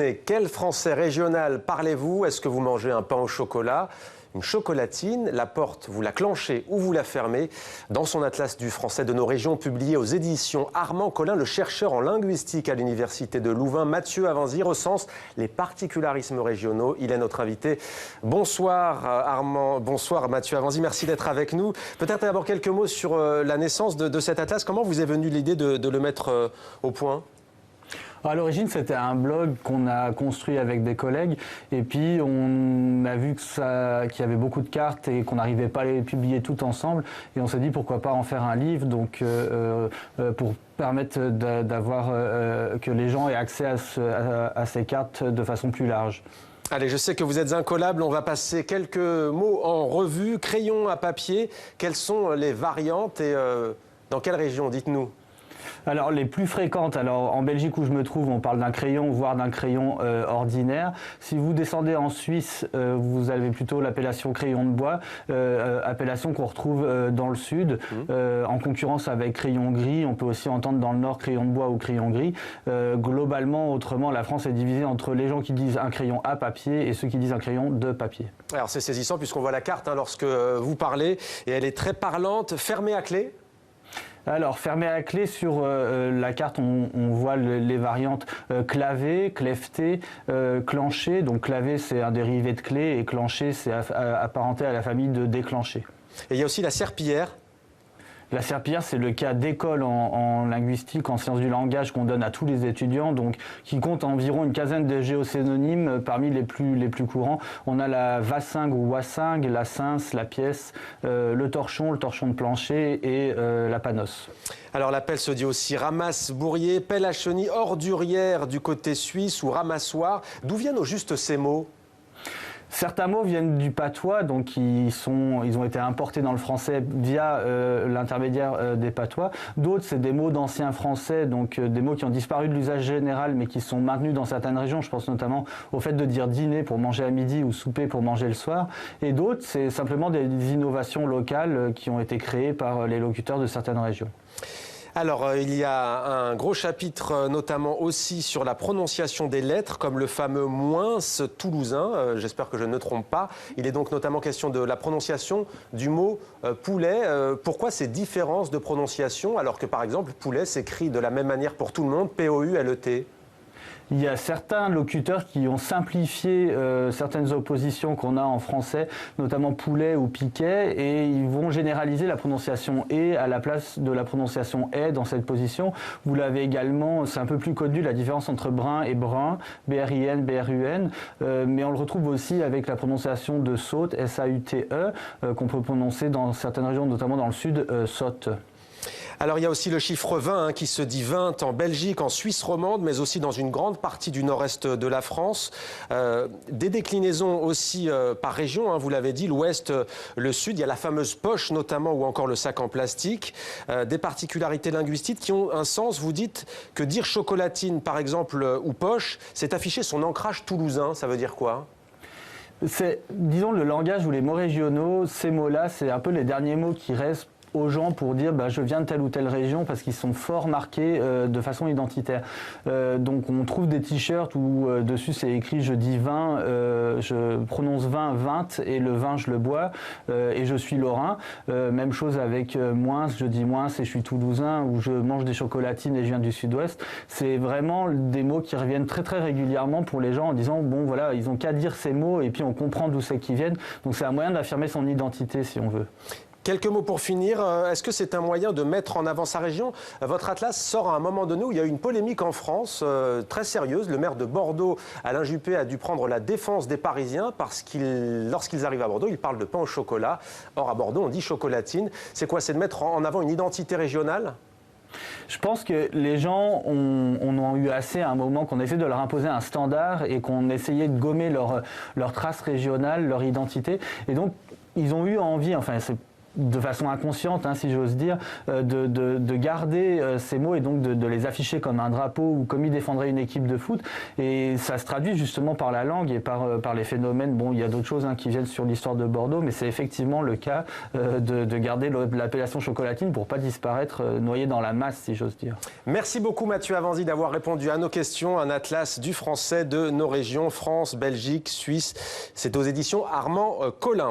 Et quel français régional parlez-vous? Est-ce que vous mangez un pain au chocolat, une chocolatine? La porte, vous la clenchez ou vous la fermez? Dans son atlas du français de nos régions, publié aux éditions Armand Collin, le chercheur en linguistique à l'université de Louvain, Mathieu Avanzi, recense les particularismes régionaux. Il est notre invité. Bonsoir Armand, bonsoir Mathieu Avanzi, merci d'être avec nous. Peut-être d'abord quelques mots sur la naissance de cet atlas. Comment vous est venue l'idée de le mettre au point? À l'origine, c'était un blog qu'on a construit avec des collègues et puis on a vu qu'il y avait beaucoup de cartes et qu'on n'arrivait pas à les publier toutes ensemble et on s'est dit pourquoi pas en faire un livre donc pour permettre que les gens aient accès à ces cartes de façon plus large. Allez, je sais que vous êtes incollable, on va passer quelques mots en revue. Crayon à papier, quelles sont les variantes et dans quelle région? Dites-nous. Alors les plus fréquentes, alors en Belgique où je me trouve, on parle d'un crayon, voire d'un crayon ordinaire. Si vous descendez en Suisse, vous avez plutôt l'appellation crayon de bois, appellation qu'on retrouve dans le sud, en concurrence avec crayon gris. On peut aussi entendre dans le nord crayon de bois ou crayon gris. Globalement, autrement, la France est divisée entre les gens qui disent un crayon à papier et ceux qui disent un crayon de papier. Alors c'est saisissant puisqu'on voit la carte lorsque vous parlez et elle est très parlante, fermée à clé. Alors, fermé à clé, sur la carte, on voit les variantes clavé, clefté, clenché. Donc, clavé, c'est un dérivé de clé et clenché, c'est apparenté à la famille de déclencher. Et il y a aussi la serpillière. La serpillière, c'est le cas d'école en linguistique, en sciences du langage qu'on donne à tous les étudiants, donc qui compte environ une quinzaine de géosynonymes parmi les plus courants. On a la vassingue ou wassingue, la cince, la pièce, le torchon de plancher et la panosse. Alors la pelle se dit aussi ramasse-bourrier, pelle à chenille, ordurière du côté suisse ou ramassoir. D'où viennent au juste ces mots ? Certains mots viennent du patois, donc ils ont été importés dans le français via l'intermédiaire des patois. D'autres, c'est des mots d'anciens français, donc des mots qui ont disparu de l'usage général, mais qui sont maintenus dans certaines régions. Je pense notamment au fait de dire dîner pour manger à midi ou souper pour manger le soir. Et d'autres, c'est simplement des innovations locales qui ont été créées par les locuteurs de certaines régions. Alors, il y a un gros chapitre, notamment aussi sur la prononciation des lettres, comme le fameux moins toulousain. J'espère que je ne me trompe pas. Il est donc notamment question de la prononciation du mot poulet. Pourquoi ces différences de prononciation, alors que, par exemple, poulet s'écrit de la même manière pour tout le monde, P-O-U-L-E-T? Il y a certains locuteurs qui ont simplifié certaines oppositions qu'on a en français, notamment poulet ou piquet, et ils vont généraliser la prononciation « et » à la place de la prononciation « est » dans cette position. Vous l'avez également, c'est un peu plus connu, la différence entre brun et brun, B-R-I-N, B-R-U-N, mais on le retrouve aussi avec la prononciation de saute, S-A-U-T-E, qu'on peut prononcer dans certaines régions, notamment dans le sud, saute. Alors il y a aussi le chiffre 20 qui se dit 20 en Belgique, en Suisse romande, mais aussi dans une grande partie du nord-est de la France. Des déclinaisons aussi par région, vous l'avez dit, l'ouest, le sud. Il y a la fameuse poche notamment ou encore le sac en plastique. Des particularités linguistiques qui ont un sens. Vous dites que dire chocolatine par exemple ou poche, c'est afficher son ancrage toulousain. Ça veut dire quoi ? C'est, disons, le langage ou les mots régionaux, ces mots-là, c'est un peu les derniers mots qui restent aux gens pour dire je viens de telle ou telle région parce qu'ils sont fort marqués de façon identitaire. Donc on trouve des t-shirts où dessus c'est écrit je dis vin, je prononce vin, 20 et le vin je le bois et je suis lorrain. Même chose avec moins, je dis moins et je suis toulousain ou je mange des chocolatines et je viens du sud-ouest. C'est vraiment des mots qui reviennent très très régulièrement pour les gens en disant bon voilà ils ont qu'à dire ces mots et puis on comprend d'où c'est qu'ils viennent. Donc c'est un moyen d'affirmer son identité si on veut. Quelques mots pour finir. Est-ce que c'est un moyen de mettre en avant sa région? Votre atlas sort à un moment donné où il y a eu une polémique en France très sérieuse. Le maire de Bordeaux, Alain Juppé, a dû prendre la défense des Parisiens parce lorsqu'ils arrivent à Bordeaux, ils parlent de pain au chocolat. Or, à Bordeaux, on dit chocolatine. C'est quoi? C'est de mettre en avant une identité régionale? Je pense que les gens ont eu assez à un moment qu'on essaie de leur imposer un standard et qu'on essayait de gommer leur trace régionale, leur identité. Et donc, ils ont eu envie, enfin, de façon inconsciente, hein, si j'ose dire, de garder ces mots et donc de les afficher comme un drapeau ou comme ils défendraient une équipe de foot. Et ça se traduit justement par la langue et par les phénomènes. Bon, il y a d'autres choses qui viennent sur l'histoire de Bordeaux, mais c'est effectivement le cas de garder l'appellation chocolatine pour pas disparaître noyé dans la masse, si j'ose dire. Merci beaucoup Mathieu Avanzi d'avoir répondu à nos questions. Un atlas du français de nos régions, France, Belgique, Suisse. C'est aux éditions Armand Collin.